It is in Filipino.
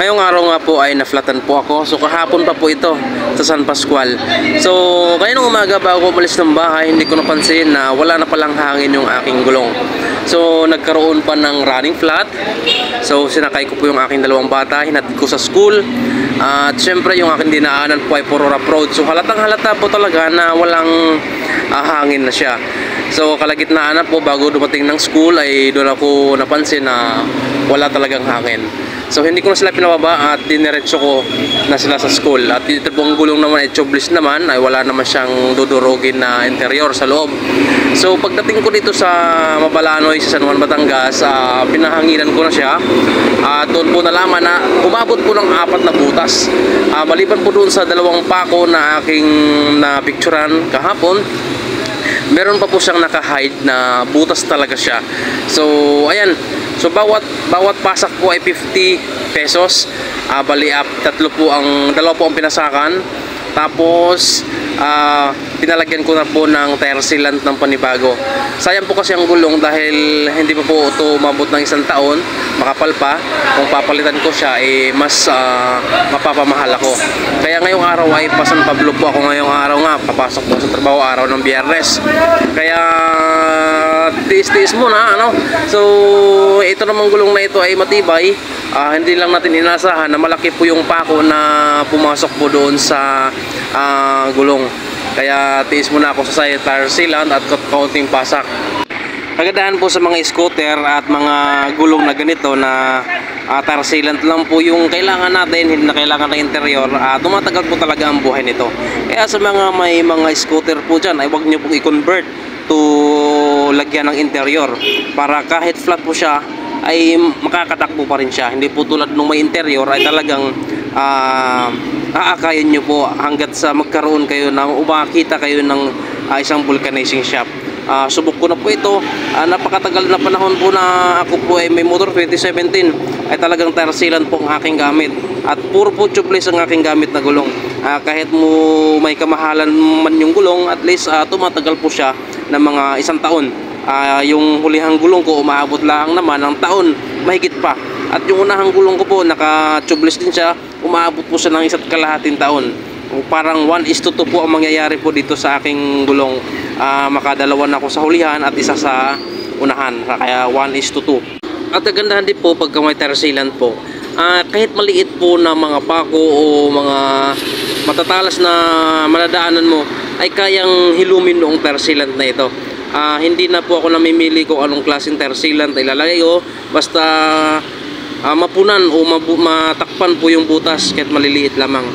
Ngayong araw nga po ay na-flatan po ako. So kahapon pa po ito sa San Pascual. So ngayong umaga bago ko umalis ng bahay, hindi ko napansin na wala na palang hangin yung aking gulong. So nagkaroon pa ng running flat. So sinakay ko po yung aking dalawang bata, hinatid ko sa school. At syempre yung aking dinaanan po ay puro rough road. So halatang halata po talaga na walang hangin na siya. So kalagitnaan na po bago dumating ng school ay doon ako napansin na wala talagang hangin. So hindi ko na sila pinababa at diniretso ko na sila sa school. At ito pong gulong naman ay tubeless naman, ay wala naman siyang dudurugin na interior sa loob. So pagdating ko dito sa Mabalanoy sa San Juan, Batangas, pinahanginan ko na siya. Doon po nalaman na umabot po ng 4 na butas. Maliban po doon sa 2 pako na aking na-picturean kahapon, meron pa po siyang naka-hide na butas talaga siya. So ayan. So bawat pasak po ay 50 pesos. Bali dalawa po ang pinasakan. Tapos pinalagyan ko na po ng tire sealant ng panibago. Sayang po kasi ang gulong dahil hindi pa po ito umabot ng 1 taon, makapal pa. Kung papalitan ko siya mas mapapamahal ako. Kaya ngayong araw ay pa San Pablo po ako ngayong araw nga. Papasok po sa trabaho araw ng Biyernes. Kaya tiis-tiis muna, ano? So ito namang gulong na ito ay matibay. Hindi lang natin inasahan na malaki po yung pako na pumasok po doon sa gulong. Kaya tiis muna ako sa tire sealant at kaunting pasak. Kagandahan po sa mga scooter at mga gulong na ganito na tire sealant lang po yung kailangan natin, hindi na kailangan ng interior. Tumatagal po talaga ang buhay nito. Kaya sa may mga scooter po dyan ay huwag nyo pong i-convert to lagyan ng interior para kahit flat po siya ay makakatakbo pa rin siya. Hindi po tulad nung may interior ay talagang aakayin nyo po hanggat sa magkaroon kayo na umakita kayo ng isang vulcanizing shop. Subok ko na po ito. Napakatagal na panahon po na ako po ay may motor. 2017 ay talagang tire sealant po ang aking gamit at puro po tubeless ang aking gamit na gulong. Kahit mo may kamahalan man yung gulong, at least tumatagal po siya ng mga 1 taon. Yung hulihang gulong ko umaabot lang naman ng taon mahigit pa. At yung unahang gulong ko po naka-tubeless din siya, umaabot po siya ng 1.5 taon. Parang 1:2 po ang mangyayari po dito sa aking gulong. Makadalawan ako sa hulihan at isa sa unahan. Kaya 1:2. At kagandahan din po pagka may tire sealant po, kahit maliit po na mga pako o mga matatalas na manadaanan mo ay kayang hilumin noong tire sealant na ito. Hindi na po ako namimili kung anong klaseng tire sealant ay ilalagay ko, basta mapunan o matakpan po yung butas kahit maliliit lamang.